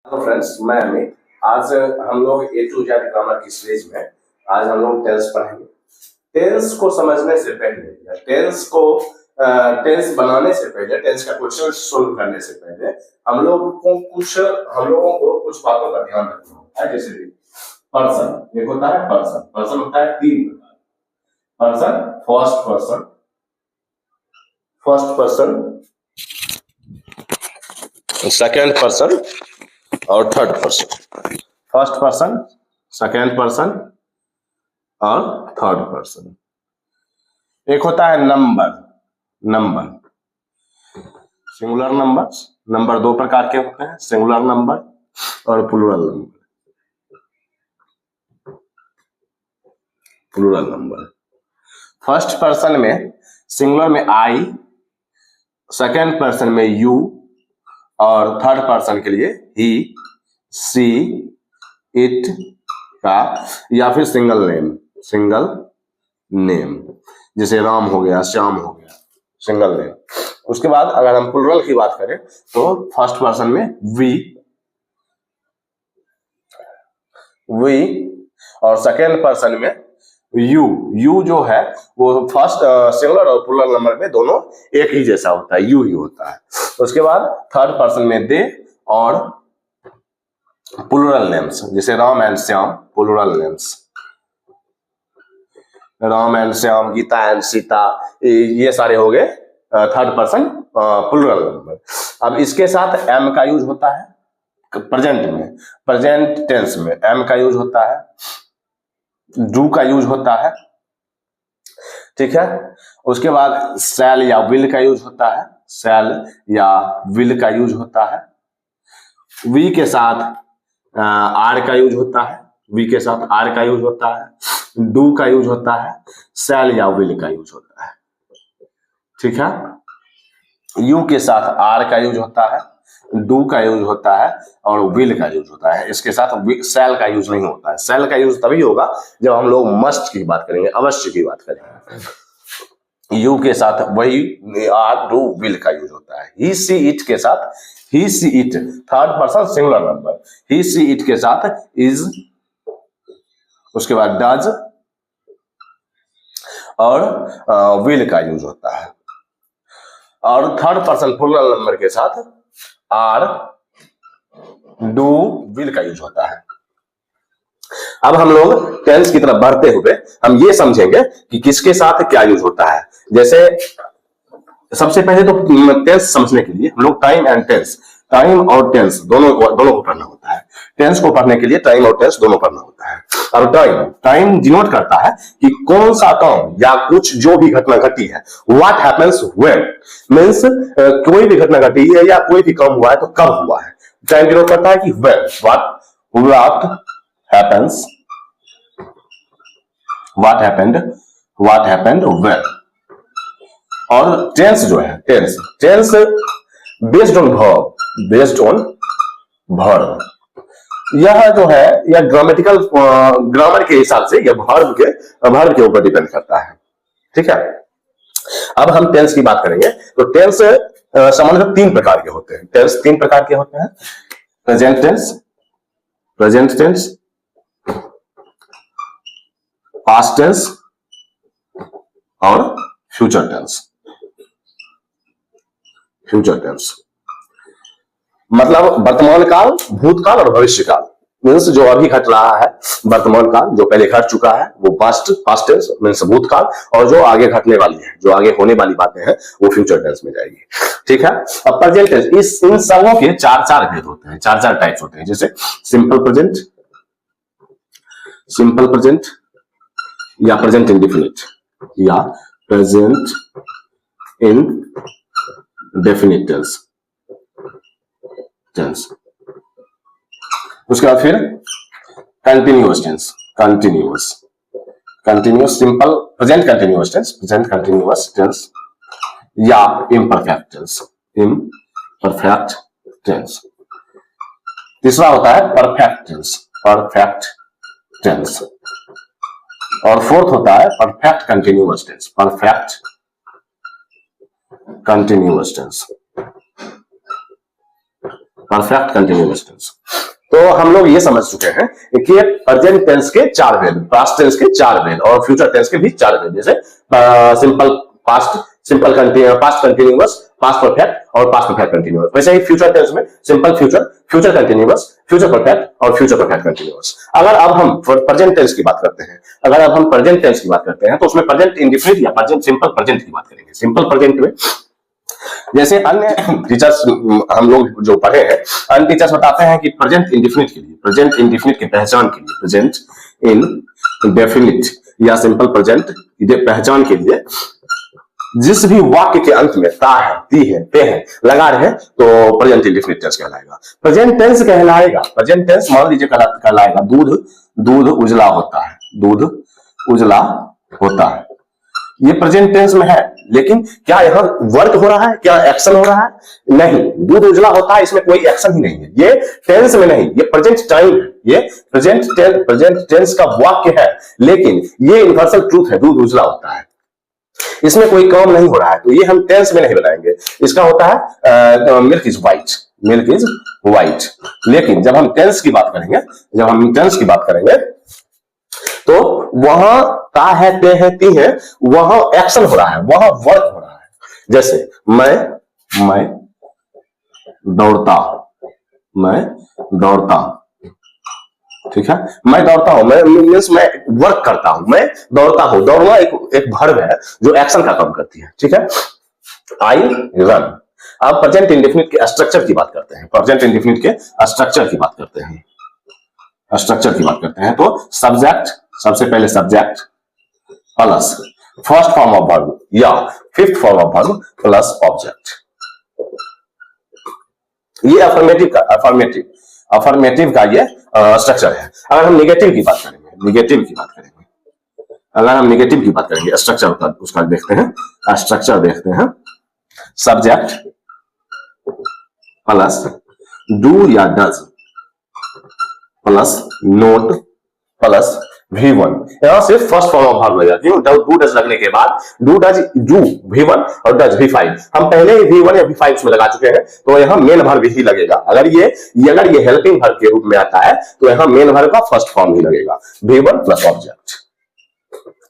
Hello friends, मैं अमित। आज हम लोग ए टू जेड ग्रामर की सीरीज में आज हम लोग टेंस पढ़ेंगे। टेंस को समझने से पहले या टेंस बनाने से पहले, टेंस का क्वेश्चन सोल्व करने से पहले हम लोगों को कुछ बातों का ध्यान रखना होता है। जैसे पर्सन, एक होता है पर्सन। पर्सन होता है तीन प्रकार। Person, first person, second person और third person. First person, second person और थर्ड पर्सन। एक होता है नंबर, सिंगुलर नंबर्स। नंबर दो प्रकार के होते हैं, सिंगुलर नंबर और प्लूरल नंबर। फर्स्ट पर्सन में सिंगुलर में आई, सेकेंड पर्सन में यू और थर्ड पर्सन के लिए ही, सी, इट का या फिर सिंगल नेम जैसे राम हो गया, श्याम हो गया, सिंगल नेम। उसके बाद अगर हम प्लुरल की बात करें तो फर्स्ट पर्सन में वी और सेकेंड पर्सन में यू जो है वो फर्स्ट सिंगुलर और प्लुरल नंबर में दोनों एक ही जैसा होता है, यू ही होता है। उसके बाद थर्ड पर्सन में दे और प्लुरल नेम्स जैसे Ram and Shyam, plural names Ram and Shyam, Gita and Sita, ये सारे हो गए थर्ड पर्सन प्लुरल नंबर। अब इसके साथ एम का यूज होता है प्रेजेंट टेंस में एम का यूज होता है, डू का यूज होता है, ठीक है। उसके बाद शैल या विल का यूज होता है, वी के साथ आर का यूज होता है, डू का यूज होता है, शैल या विल का यूज होता है, ठीक है। यू के साथ आर का यूज होता है, डू का यूज होता है और विल का यूज होता है। इसके साथ शैल का यूज नहीं होता है। शैल का यूज तभी होगा जब हम लोग मस्ट की बात करेंगे, अवश्य की बात करेंगे। यू के साथ वही आर, डू, विल का यूज होता है। ही, सी, इट के साथ he, she, it third person singular number, he, she, it के साथ इज, उसके बाद डज और विल का यूज होता है। और थर्ड पर्सन प्लुरल नंबर के साथ आर, डू, विल का यूज होता है। अब हम लोग टेंस की तरफ बढ़ते हुए हम ये समझेंगे कि किसके साथ क्या यूज होता है। जैसे सबसे पहले तो टेंस समझने के लिए हम लोग टाइम और टेंस दोनों को पढ़ना होता है। टेंस को पढ़ने के लिए टाइम और टेंस दोनों पढ़ना होता है। और टाइम डिनोट करता है कि कौन सा काम या कुछ जो भी घटना घटी है, व्हाट हैपेंस व्हेन, मींस कोई भी घटना घटी है या कोई भी काम हुआ है तो कब हुआ है। टाइम डिनोट करता है कि व्हेन, व्हाट हैपेंड व्हेन। और टेंस जो है, टेंस बेस्ड ऑन वर्ब, यह जो है यह ग्रामर के हिसाब से यह वर्ब के ऊपर डिपेंड करता है, ठीक है। अब हम टेंस की बात करेंगे तो टेंस सामान्यतः तीन प्रकार के होते हैं। प्रेजेंट टेंस, पास्ट टेंस और फ्यूचर टेंस। मतलब वर्तमान काल, भूतकाल और भविष्य काल। मीन्स जो अभी घट रहा है वर्तमान काल, जो पहले घट चुका है वो पास्ट टेंस मीन्स भूतकाल, और जो आगे घटने वाली है, जो आगे होने वाली बातें हैं वो फ्यूचर टेंस में जाएगी, ठीक है। अब प्रेजेंट टेंस, इन सबों के चार भेद होते हैं, चार टाइप्स होते हैं। जैसे सिंपल प्रेजेंट या प्रेजेंट इंडेफिनिट या प्रेजेंट इंडेफिनिट टेंस। उसके बाद फिर continuous simple present continuous tense या इम्परफेक्ट टेंस। तीसरा होता है परफेक्ट टेंस और फोर्थ होता है perfect continuous tense. Perfect continuous tense. तो हम लोग ये समझ चुके हैं कि प्रेजेंट टेंस के 4 भेद, पास्ट टेंस के 4 भेद और फ्यूचर टेंस के भी 4 भेद, जैसे simple past, simple past continuous, past perfect और पास्ट परफेक्ट कंटिन्यूअस। वैसे ही फ्यूचर टेंस में simple future, future continuous, future perfect और फ्यूचर परफेक्ट कंटिन्यूअस। अगर अब हम प्रेजेंट टेंस की बात करते हैं, अगर अब हम प्रेजेंट टेंस की बात करते हैं तो उसमें प्रेजेंट इंडेफिनिट या प्रेजेंट सिंपल प्रेजेंट की बात करेंगे। सिंपल प्रेजेंट में जैसे अन्य टीचर्स हम लोग जो पढ़े हैं, अन्य टीचर्स बताते हैं कि प्रेजेंट इंडेफिनिट के लिए, प्रेजेंट इंडेफिनिट की पहचान के लिए, प्रेजेंट इंडेफिनिट या सिंपल प्रेजेंट पहचान के लिए जिस भी वाक्य के अंत में ता है, ती है, पे है लगा रहे तो प्रेजेंट इंडेफिनिट टेंस कहलाएगा। प्रेजेंट टेंस कहलाएगा, प्रेजेंट टेंस मान लीजिए कहलाएगा दूध, दूध उजला होता है, दूध उजला होता है, ये प्रेजेंट टेंस में है, लेकिन क्या यहाँ वर्क हो रहा है, क्या एक्शन हो रहा है? नहीं, दूध उजला होता है, इसमें कोई एक्शन ही नहीं है, ये टेंस में नहीं, ये प्रेजेंट टाइम है, ये प्रेजेंट टेंस का वाक्य है, लेकिन ये यूनिवर्सल ट्रूथ है, दूध उजला होता है, इसमें कोई काम नहीं हो रहा है, तो ये हम टेंस में नहीं बनाएंगे। इसका होता है milk is white, milk is white. लेकिन जब हम टेंस की बात करेंगे, जब हम टेंस की बात करेंगे तो वहां ता है, ते है, ती है, वहां एक्शन हो रहा है, वहां वर्क हो रहा है। जैसे मैं दौड़ता हूं, मैं दौड़ता हूं, ठीक है, मैं दौड़ता हूं, मैं मींस मैं वर्क करता हूं, मैं दौड़ता हूं। दौड़ना एक वर्ब है जो एक्शन का काम करती है, ठीक है। I run. अब प्रेजेंट इंडेफिनिट के स्ट्रक्चर की बात करते हैं, प्रेजेंट इंडेफिनिट के स्ट्रक्चर की बात करते हैं, स्ट्रक्चर की बात करते हैं। तो सब्जेक्ट, सबसे पहले subject plus first form of verb या fifth form of verb plus object. ये अफर्मेटिव का ये स्ट्रक्चर है। अगर हम नेगेटिव की बात करेंगे, नेगेटिव की बात करेंगे, अगर हम नेगेटिव की बात करेंगे, स्ट्रक्चर का उसका देखते हैं, स्ट्रक्चर देखते हैं। सब्जेक्ट प्लस डू या does plus not plus V1। यहां से फर्स्ट फॉर्म ऑफ वर्ब लगेगा, क्यों? डू डज लगने के बाद डू डज डू V1 और डज V5, हम पहले ही V1 या V5 इसमें लगा चुके हैं, तो यहां मेन वर्ब ही लगेगा। अगर ये हेल्पिंग वर्ब के रूप में आता है तो यहां मेन वर्ब का फर्स्ट फॉर्म ही लगेगा, V1 प्लस ऑब्जेक्ट,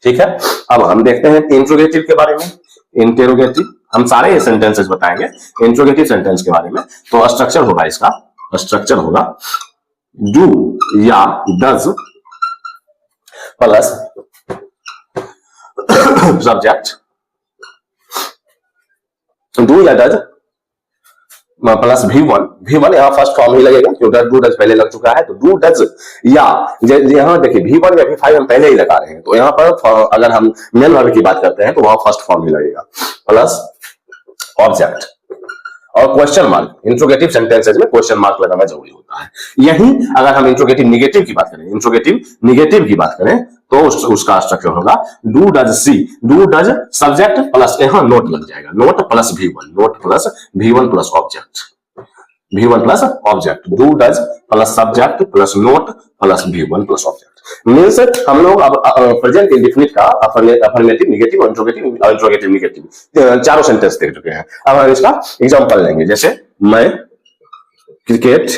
ठीक है। अब हम देखते हैं इंट्रोगेटिव के बारे में। इंटेरोगेटिव हम सारे सेंटेंसेस बताएंगे, इंट्रोगेटिव सेंटेंस के बारे में। तो स्ट्रक्चर होगा, इसका स्ट्रक्चर होगा डू या डज प्लस सब्जेक्ट, डू या डज प्लस V1 यहाँ फर्स्ट फॉर्म ही लगेगा, क्योंकि डू डज पहले लग चुका है, तो डू डज या यहाँ देखिए V1 या V5 हम पहले ही लगा रहे हैं, तो यहाँ पर अगर हम मेन वर्ब की बात करते हैं तो वहां फर्स्ट फॉर्म ही लगेगा प्लस ऑब्जेक्ट और क्वेश्चन मार्क। इंट्रोगेटिव सेंटेंसेस में क्वेश्चन मार्क लगाना जरूरी होता है। यही अगर हम इंट्रोगेटिव निगेटिव की बात करें, इंट्रोगेटिव निगेटिव की बात करें तो उसका स्ट्रक्चर होगा do does she, do does subject plus यहां नोट लग जाएगा, note plus V1, note plus V1 plus object, V1 plus object, do does plus subject plus not plus V1 plus object. Means हम लोग अब present indefinite का affirmative, negative और interrogative negative चारों sentence देख चुके हैं। अब हम इसका एग्जांपल लेंगे, जैसे मैं क्रिकेट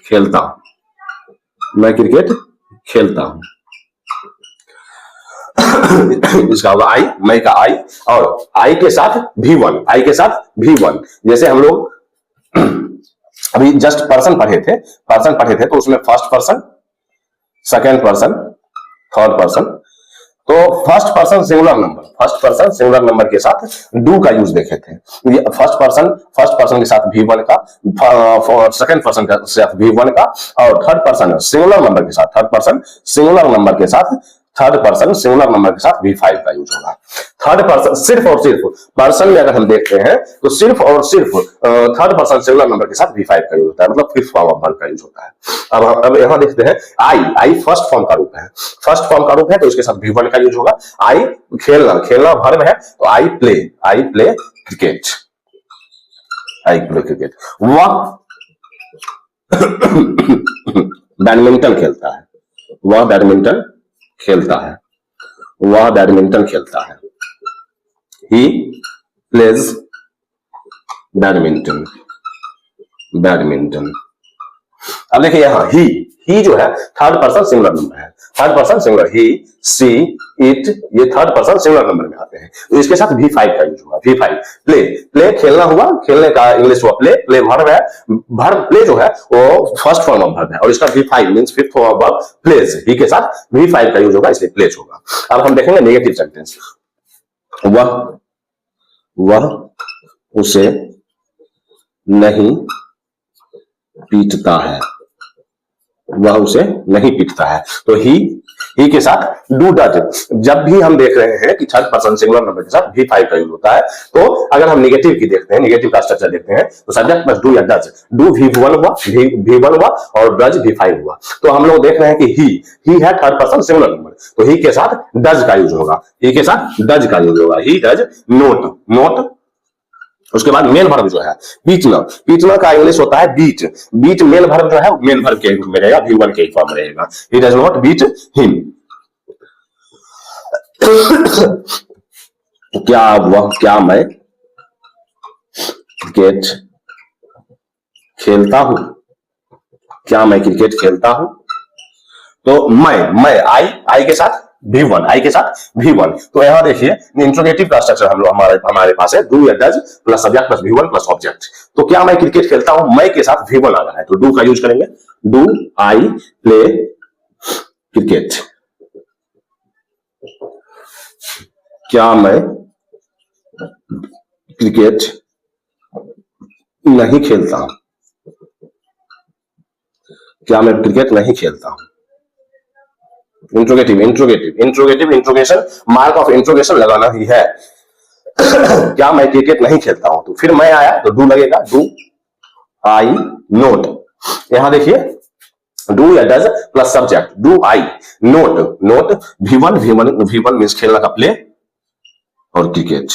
खेलता हूं, मैं क्रिकेट खेलता हूं। इसका होगा आई, मैं का आई और आई के साथ V1, आई के साथ V1। जैसे हम लोग अभी जस्ट पर्सन पढ़े थे तो उसमें first person, second person, third person, तो फर्स्ट पर्सन सिंगुलर नंबर के साथ डू का यूज देखे थे। फर्स्ट पर्सन के साथ V1 का, सेकंड पर्सन के साथ V1 का और थर्ड पर्सन सिंगुलर नंबर के साथ, थर्ड पर्सन सिंगुलर नंबर के साथ V5 का यूज होगा। थर्ड पर्सन सिर्फ और सिर्फ पर्सन में अगर हम देखते हैं तो सिर्फ और सिर्फ थर्ड पर्सन सिंगुलर नंबर के साथ V5 का यूज होता है, मतलब फिफ्थ फॉर्म ऑफ वर्ब का यूज होता है। अब यहां देखते हैं आई फर्स्ट फॉर्म का रूप है, तो इसके साथ V1 का यूज होगा। आई खेलना वर्ब है, तो आई प्ले क्रिकेट, वह बैडमिंटन खेलता है, ही प्लेज बैडमिंटन, बैडमिंटन। अब देखिए यहाँ ही जो है थर्ड पर्सन सिंगुलर नंबर है, third person singular, he, she, it, ये थर्ड पर्सन सिंगुलर नंबर में आते हैं, तो इसके साथ V5 का यूज होगा। V5 प्ले, प्ले खेलना हुआ, खेलने का इंग्लिश हुआ प्ले, प्ले वर्ब है, वर्ब प्ले जो है वो फर्स्ट फॉर्म ऑफ वर्ब है और इसका V5 means fifth form of verb plays, he के साथ V5 का यूज होगा, इसलिए प्लेज होगा। अब हम देखेंगे नेगेटिव सेंटेंस। वह उसे नहीं पीटता है, वह उसे नहीं पीटता है, तो ही के साथ डू डज। जब भी हम देख रहे हैं कि थर्ड पर्सन सिंगुलर नंबर के साथ V5 का यूज होता है, तो अगर हम नेगेटिव की देखते हैं, नेगेटिव का स्ट्रक्चर देखते हैं, तो सब्जेक्ट प्लस डू या डज, डू V1 हुआ, V1 हुआ और डज V5 हुआ। तो हम लोग देख रहे हैं कि ही है थर्ड पर्सन सिंगुलर नंबर, तो ही के साथ डज का यूज होगा, ही के साथ डज का यूज होगा, ही डज नोट। उसके बाद मेन वर्ब जो है पीटना, पीटना का इंग्लिश होता है बीट, बीट मेन वर्ब जो है मेन वर्ब के रूप में रहेगा, V1 के फॉर्म में रहेगा, he does not beat him. क्या मैं क्रिकेट खेलता हूं, क्या मैं क्रिकेट खेलता हूं, तो मैं आई के साथ V1, आई के साथ V1, तो यहां देखिए इंट्रोगेटिव का स्ट्रक्चर हम लोग हमारे पास है, डू या does plus subject plus V1 plus object. तो क्या मैं क्रिकेट खेलता हूं, मैं के साथ V1 आ रहा है, तो डू का यूज करेंगे, डू आई प्ले क्रिकेट। क्या मैं क्रिकेट नहीं खेलता हूं, क्या मैं क्रिकेट नहीं खेलता हूं, इंट्रोगेशन, मार्क ऑफ इंट्रोगेशन लगाना ही है। क्या मैं क्रिकेट नहीं खेलता हूं, तो फिर मैं आया तो डू लगेगा, डू आई नोट। यहां देखिए डू या does plus subject, do I note V1 means खेलना का प्ले और क्रिकेट।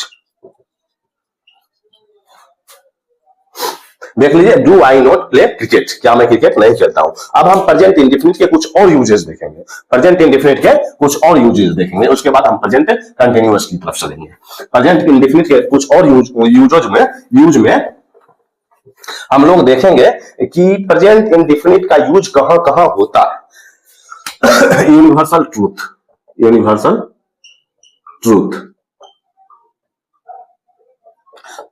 देख लीजिए, do I not play cricket, क्या मैं क्रिकेट नहीं खेलता हूं। अब हम प्रेजेंट इंडेफिनिट के कुछ और यूजेस देखेंगे, प्रेजेंट इंडेफिनिट के कुछ और यूजेस देखेंगे, उसके बाद हम प्रेजेंट कंटिन्यूअस की तरफ चलेंगे। प्रेजेंट इंडेफिनिट के कुछ और यूज में हम लोग देखेंगे कि प्रेजेंट इंडेफिनिट का यूज कहां कहां होता है। Universal truth,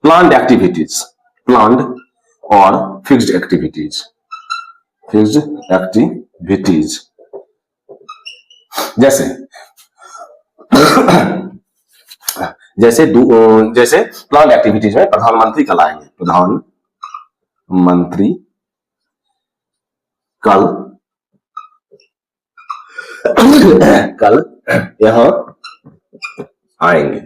planned activities, planned और फिक्स्ड एक्टिविटीज, जैसे प्लान एक्टिविटीज में प्रधानमंत्री कल आएंगे, प्रधानमंत्री कल यहां आएंगे।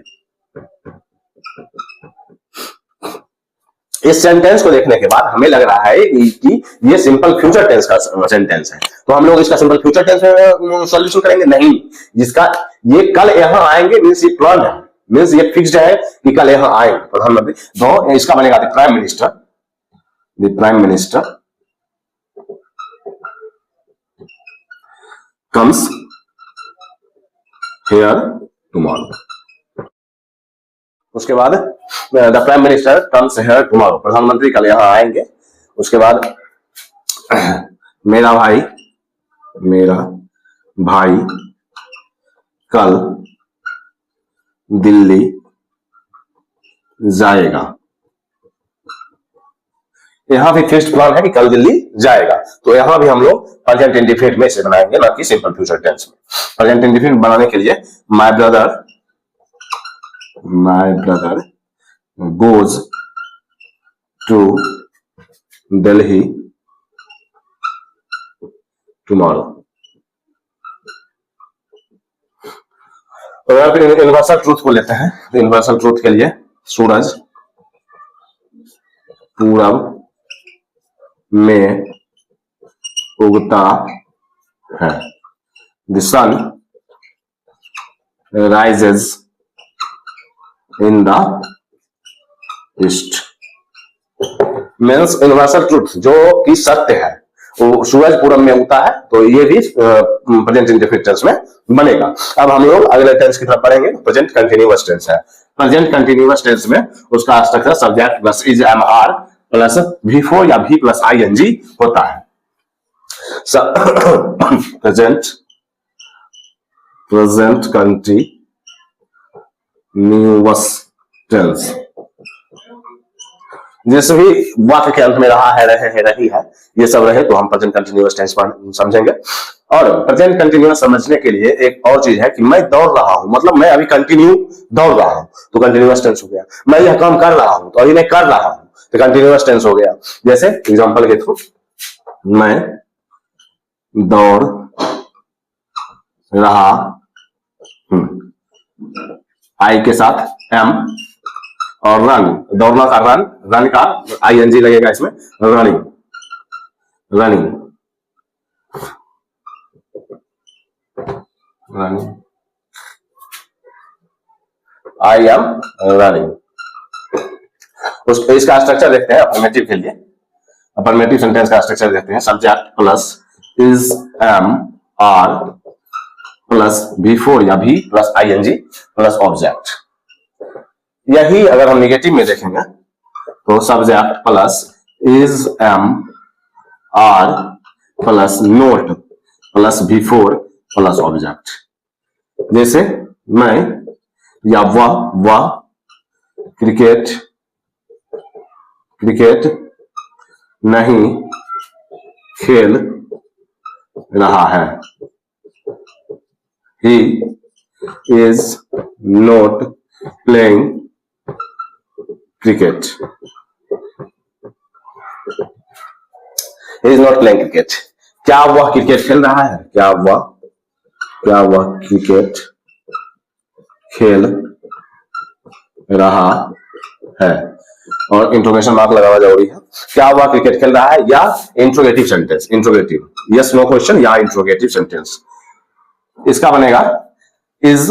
इस सेंटेंस को देखने के बाद हमें लग रहा है कि ये सिंपल फ्यूचर टेंस का सेंटेंस है, तो हम लोग इसका सिंपल फ्यूचर टेंस में सॉल्यूशन करेंगे, नहीं, जिसका ये कल यहां आएंगे मींस ये प्लान है, मींस ये फिक्स्ड है कि कल यहां आएंगे प्रधानमंत्री, तो इसका बनेगा the prime minister comes here tomorrow. उसके बाद the prime minister comes here tomorrow, प्रधानमंत्री कल यहां आएंगे। उसके बाद मेरा भाई कल दिल्ली जाएगा, यहां भी फिक्स्ड प्लान है कि कल दिल्ली जाएगा, तो यहां भी हम लोग प्रेजेंट इंडेफिनिट में से बनाएंगे, ना कि सिंपल फ्यूचर टेंस में। प्रेजेंट इंडेफिनिट बनाने के लिए my brother goes to Delhi tomorrow. तो फिर यूनिवर्सल ट्रूथ को लेते हैं, तो यूनिवर्सल ट्रूथ के लिए सूरज पूरब में उगता है, the sun rises in the east. Means universal truth जो कि सत्य है, वो सूरज पूरब में उगता है, तो ये भी प्रेजेंट इंडेफिनिट टेंस में बनेगा। अब हम लोग अगले टेंस की तरफ पढ़ेंगे, प्रेजेंट कंटिन्यूअस टेंस है। प्रेजेंट कंटिन्यूअस टेंस में उसका structure subject plus is am are plus V4 या V प्लस ING होता है। प्रेजेंट कंटिन्यूअस टेंस जिस भी वाक्य के अंत में रहा है, रहे है, रही है, ये सब रहे तो हम प्रेजेंट कंटिन्यूअस टेंस समझेंगे। और प्रेजेंट कंटिन्यूअस समझने के लिए एक और चीज है कि मैं दौड़ रहा हूं, मतलब मैं अभी कंटिन्यू दौड़ रहा हूं तो कंटिन्यूअस टेंस हो गया। मैं यह काम कर रहा हूं तो अभी मैं कर रहा हूं तो कंटिन्यूअस टेंस हो गया। जैसे एग्जांपल के थ्रू, मैं दौड़ रहा हूं, आई के साथ एम, और रन, दौड़ना का रन, रन का ING लगेगा इसमें, running, running, running, I am running. इसका स्ट्रक्चर देखते हैं अफर्मेटिव के लिए। अफर्मेटिव सेंटेंस का स्ट्रक्चर देखते हैं। Subject plus is am are plus V4 या V plus ING plus object. यही अगर हम निगेटिव में देखेंगे तो subject plus is am are plus not plus V4 plus object. जैसे मैं या वह क्रिकेट नहीं खेल रहा है, he is not playing cricket, he is not playing cricket। क्या वह क्रिकेट खेल रहा है? क्या वह क्रिकेट खेल रहा है? और इंट्रोगेशन मार्क लगाना जरूरी है। क्या वह क्रिकेट खेल रहा है या interrogative sentence, interrogative, yes no question या इंट्रोगेटिव सेंटेंस। इसका बनेगा इज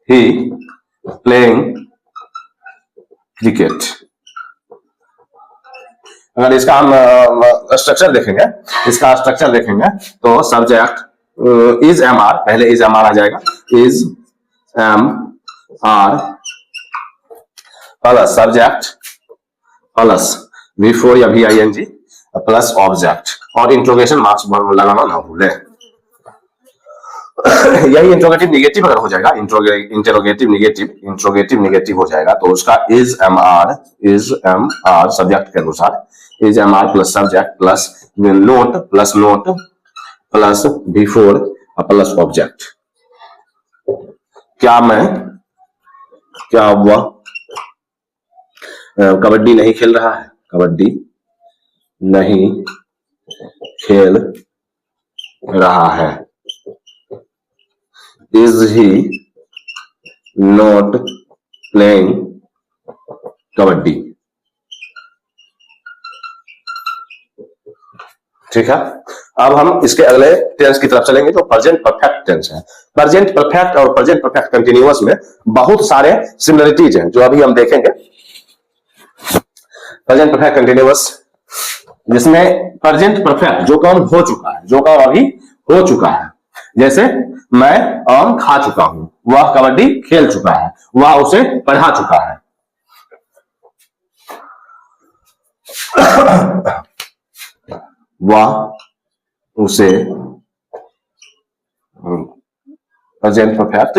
ही प्लेइंग क्रिकेट। अगर इसका हम स्ट्रक्चर देखेंगे, तो सब्जेक्ट इज एम आर, पहले इज एम आर आ जाएगा, is am are plus subject plus V4 या VING प्लस ऑब्जेक्ट, और इंट्रोगेशन मार्क्स लगाना ना भूले। यही इंट्रोगेटिव निगेटिव अगर हो जाएगा, इंट्रोगेटिव निगेटिव हो जाएगा तो उसका इज एम आर सब्जेक्ट के अनुसार is am are plus subject plus not plus V4 plus object. क्या वह कबड्डी नहीं खेल रहा है? कबड्डी नहीं खेल रहा है, is he not playing kabaddi. ठीक है, अब हम इसके अगले टेंस की तरफ चलेंगे जो प्रेजेंट परफेक्ट टेंस है। प्रेजेंट परफेक्ट और प्रेजेंट परफेक्ट कंटिन्यूअस में बहुत सारे सिमिलरिटीज हैं जो अभी हम देखेंगे। प्रेजेंट परफेक्ट कंटिन्यूअस जिसमें प्रेजेंट परफेक्ट जो काम हो चुका है, जो काम अभी हो चुका है, जैसे मैं आम खा चुका हूं, वह कबड्डी खेल चुका है, वह उसे पढ़ा चुका है। वह उसे प्रेजेंट परफेक्ट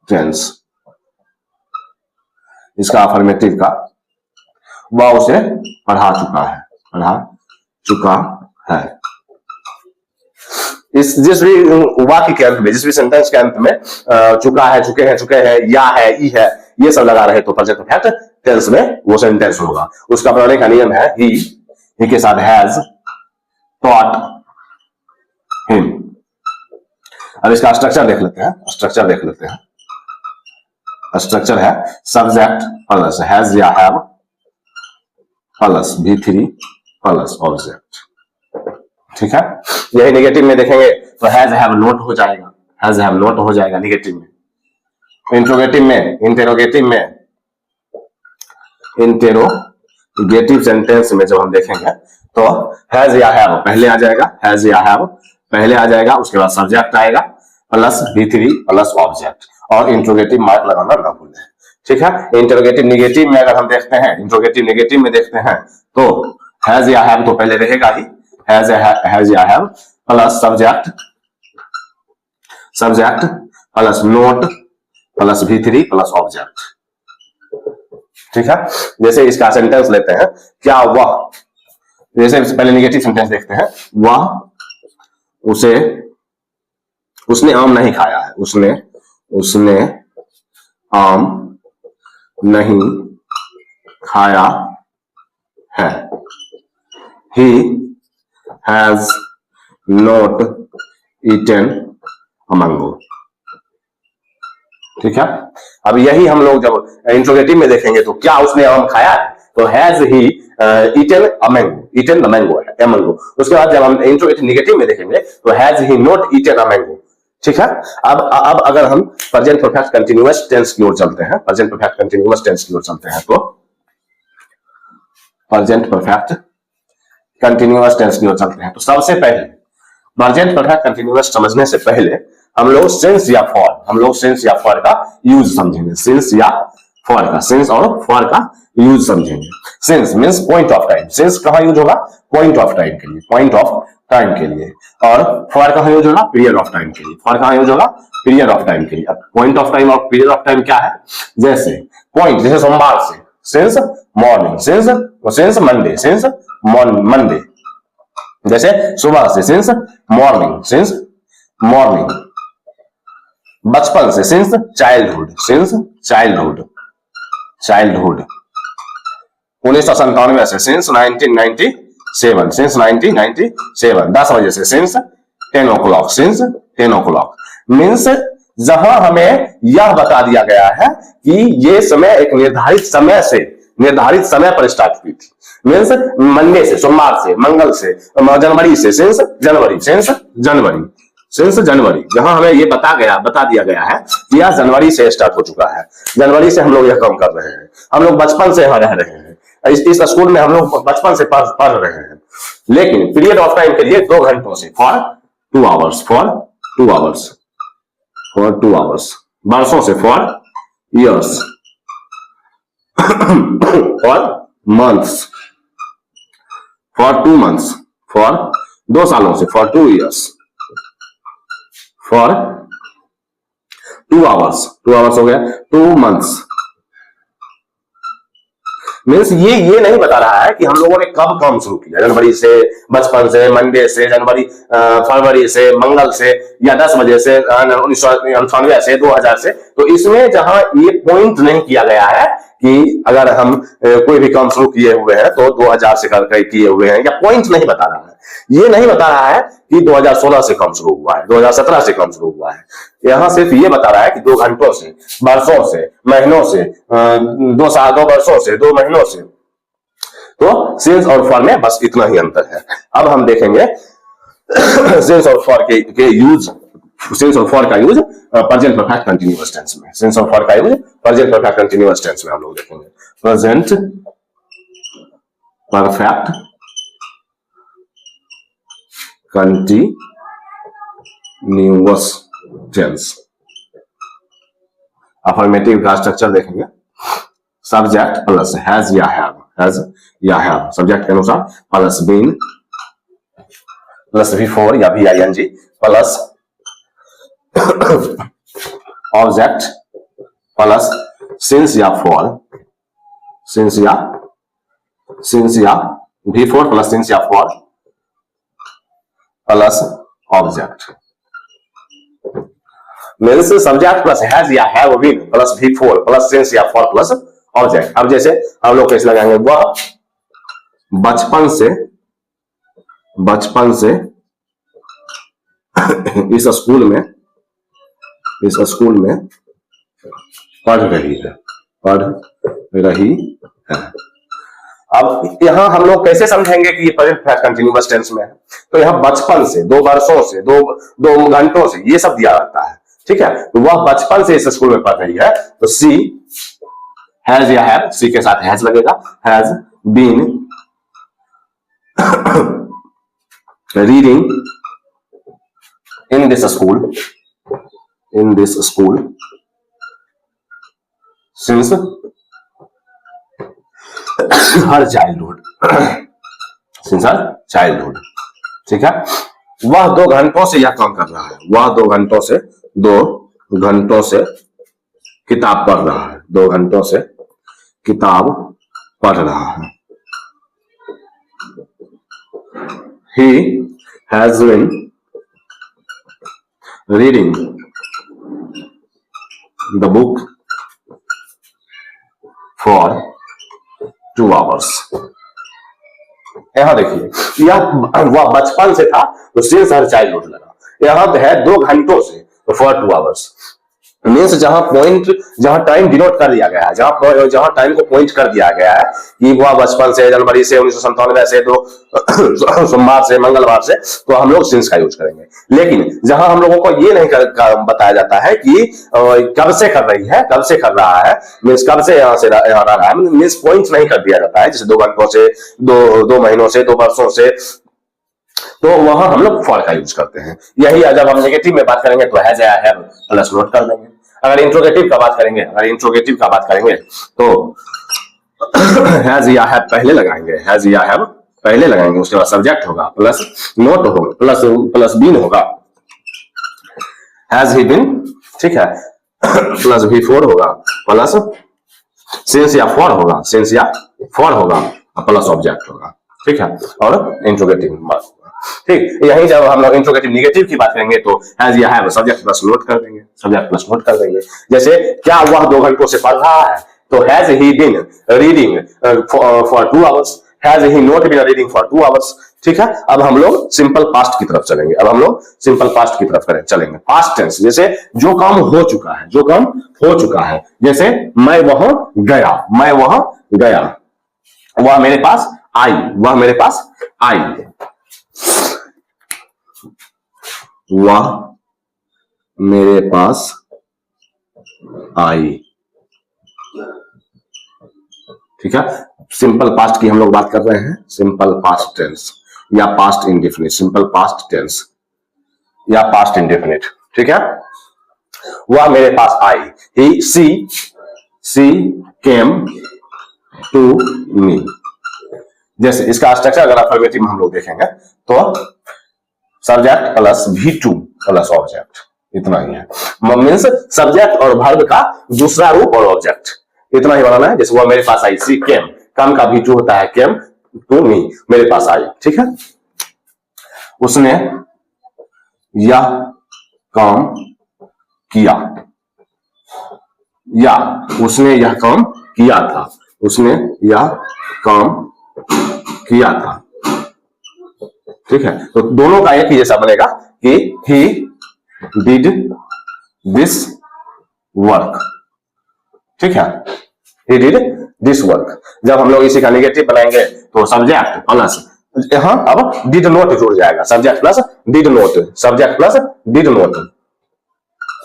टेंस, इसका अफर्मेटिव का वह उसे पढ़ा चुका है। इस जिस भी वाक्य के अंत में, जिस भी सेंटेंस के अंत में चुका है, चुके हैं, या है, ई है, ये सब लगा रहे तो प्रेजेंट परफेक्ट टेंस में वो सेंटेंस होगा। उसका बनाने का नियम है ही के साथ हैज टॉट हिम। अब इसका स्ट्रक्चर देख लेते हैं। स्ट्रक्चर है सब्जेक्ट प्लस हैज या have plus V3 plus object. ठीक है, यही नेगेटिव में देखेंगे तो हैज हैव नोट हो जाएगा, नेगेटिव में। इंटेरोगेटिव सेंटेंस में जब हम देखेंगे तो हैज या हैव पहले आ जाएगा, उसके बाद सब्जेक्ट आएगा प्लस V3 प्लस ऑब्जेक्ट, और इंट्रोगेटिव मार्क लगाना ना भूलें। ठीक है। इंटरोगेटिव निगेटिव में अगर हम देखते हैं, इंटरोगेटिव निगेटिव में देखते हैं तो हैज या हैव तो पहले रहेगा ही, हैज या have plus subject, subject plus not plus V3 plus object, ठीक है। जैसे इसका सेंटेंस लेते हैं, क्या वह, जैसे पहले निगेटिव सेंटेंस देखते हैं, वह उसने आम नहीं खाया है, उसने आम नहीं खाया है, he has not eaten a mango, ठीक है। अब यही हम लोग जब इंट्रोगेटिव में देखेंगे तो क्या उसने आम खाया है, तो has he eaten a mango, eaten the mango है, ए मैंगो। उसके बाद जब हम इंट्रोगेटिव निगेटिव में देखेंगे तो has he not eaten a mango, ठीक है। अब अगर हम प्रेजेंट परफेक्ट कंटीन्यूअस टेंस की ओर चलते हैं, प्रेजेंट परफेक्ट कंटीन्यूअस टेंस की ओर चलते हैं, तो प्रेजेंट परफेक्ट कंटीन्यूअस टेंस की ओर चलते हैं, तो सबसे पहले प्रेजेंट परफेक्ट कंटीन्यूअस समझने से पहले हम लोग सिंस या फॉर का यूज समझेंगे, सिंस या फॉर का, सिंस और फॉर का यूज समझेंगे। Since means point of time, since कहां यूज होगा, पॉइंट ऑफ टाइम के लिए, पॉइंट ऑफ टाइम के लिए, और फॉर कहां यूज होगा, पीरियड ऑफ टाइम के लिए, फॉर कहां यूज होगा, पीरियड ऑफ टाइम के लिए। अब पॉइंट ऑफ टाइम और पीरियड ऑफ टाइम क्या है, जैसे पॉइंट, जैसे सोमवार से, since morning, since Monday, since Monday, जैसे सुबह से, सिंस मॉर्निंग, बचपन से, सिंस चाइल्डहुड, 1997 से, सिंस 1997, 10 बजे से, सिंस 10 o'clock, मीन्स जहां हमें यह बता दिया गया है कि ये समय एक निर्धारित समय पर स्टार्ट हुई थी, मीन्स मंडे से, सोमवार से, मंगल से, जनवरी से, सिंस जनवरी, जहां हमें ये बता दिया गया है कि यह जनवरी से स्टार्ट हो चुका है, जनवरी से हम लोग यह काम कर रहे हैं, हम लोग बचपन से यहां रह रहे हैं, इस स्कूल में हम लोग बचपन से पढ़ रहे हैं। लेकिन पीरियड ऑफ टाइम के लिए 2 घंटों से, फॉर 2 आवर्स, वर्षों से, for years, for months, for 2 months, for 2 सालों से, फॉर 2 years, फॉर 2 hours हो गया, 2 months, मीन्स ये नहीं बता रहा है कि हम लोगों ने कब काम शुरू किया, जनवरी से, बचपन से, मंडे से, फरवरी से, मंगल से, या 10 बजे से, 1999 से, 2000 से। तो इसमें जहां ये पॉइंट नहीं किया गया है कि अगर हम कोई भी काम शुरू किए हुए हैं तो 2000 से किए हुए हैं, या पॉइंट नहीं बता रहा है, ये नहीं बता रहा है कि 2016 से काम शुरू हुआ है, 2017 से काम शुरू हुआ है, यहां सिर्फ ये बता रहा है कि 2 घंटों से, वर्षों से, महीनों से, 2 वर्षों से, 2 महीनों से। तो सिंस और फॉर में बस इतना ही अंतर है। अब हम देखेंगे सिंस और फॉर के यूज, सिंस और फॉर का use present perfect continuous tense में, सिंस और फॉर का use present perfect continuous tense में हम लोग देखेंगे। Present perfect continuous tense, affirmative का स्ट्रक्चर देखेंगे, सब्जेक्ट प्लस हैज या हैव, सब्जेक्ट के अनुसार, प्लस बीन प्लस V4 या VING, plus object plus since या फॉर, V4 प्लस सिंस या for plus object, means subject plus has या have been plus V4 plus since या for plus object. अब जैसे हम लोग कैसे लगाएंगे, वह बचपन से इस स्कूल में पढ़ रही है। अब यहां हम लोग कैसे समझेंगे कि ये प्रेजेंट कंटीन्यूअस टेंस में है, तो यहां बचपन से, 2 वर्षों से, 2 घंटों से, ये सब दिया रहता है, ठीक है। तो वह बचपन से इस स्कूल में पढ़ रही है, तो सी हैज या हैव, सी के साथ हैज लगेगा, has been reading in this school since her childhood, since her childhood, ठीक है। वह 2 घंटों से यह काम कर रहा है, वह 2 घंटों से किताब पढ़ रहा है, 2 घंटों से किताब पढ़ रहा है। He has been reading the book for 2 hours. यहां देखिए, यह वह बचपन से था तो सिंस हर चाइल्डहुड लगा, यहां है 2 घंटों से तो फॉर 2 आवर्स, मीन्स जहां टाइम डिनोट कर दिया गया है, जहां टाइम को पॉइंट कर दिया गया है कि वह बचपन से, जनवरी से, 1997 से, तो सोमवार से, मंगलवार से, तो हम लोग सिंस का यूज करेंगे। लेकिन जहां हम लोगों को ये नहीं बताया जाता है कि कब से कर रही है, कब से कर रहा है, मीन्स कब से यहाँ रह रहा है, मीन्स पॉइंट नहीं कर दिया जाता है, जैसे 2 घंटों से, 2 महीनों से, 2 वर्षों से, तो वहां हम लोग फॉर का यूज करते हैं। यही जब हम नेगेटिव में बात करेंगे तो हैज या हैव प्लस नोट कर देंगे। अगर इंट्रोगेटिव का बात करेंगे, तो हैज या हैव पहले लगाएंगे, हैज या हैव पहले लगाएंगे, उसके बाद सब्जेक्ट होगा प्लस नोट होगा प्लस बीन होगा, हैज ही बीन, ठीक है, प्लस V4 होगा, प्लस सिंस या फॉर होगा, प्लस ऑब्जेक्ट होगा, ठीक है, और इंट्रोगेटिव मार्क होगा, ठीक। यही जब हम लोग इंट्रोगेटिव नेगेटिव की बात करेंगे तो हैज या हैव सब्जेक्ट प्लस नोट कर देंगे, जैसे क्या वह 2 घंटों से पढ़ रहा है, तो has he been reading for 2 hours, has he not been reading for 2 hours, ठीक है। अब हम लोग सिंपल पास्ट की तरफ चलेंगे, चलेंगे पास्ट टेंस, जैसे जो काम हो चुका है, जैसे मैं वहां गया, वह मेरे पास आई, वह मेरे पास आई, ठीक है। सिंपल पास्ट की हम लोग बात कर रहे हैं, सिंपल पास्ट टेंस या past indefinite, simple past tense या पास्ट इंडेफिनिट, ठीक है। वह मेरे पास आई, शी केम टू मी। जैसे इसका स्ट्रक्चर अगर अफर्मेटिव में हम लोग देखेंगे तो subject plus V2 plus object, इतना ही है, मीन्स सब्जेक्ट और वर्ब का दूसरा रूप और ऑब्जेक्ट, इतना ही बनाना है। जैसे वह मेरे पास आई, शी केम, कम का V2 होता है केम टू मी, मेरे पास आई, ठीक है। उसने यह काम किया, या उसने यह काम किया था, ठीक है। तो दोनों का एक ही जैसा बनेगा कि he did this work, ठीक है, he did this work। जब हम लोग इसी का नेगेटिव बनाएंगे तो सब्जेक्ट प्लस, यहां अब डिड नॉट जुड़ जाएगा, subject plus did not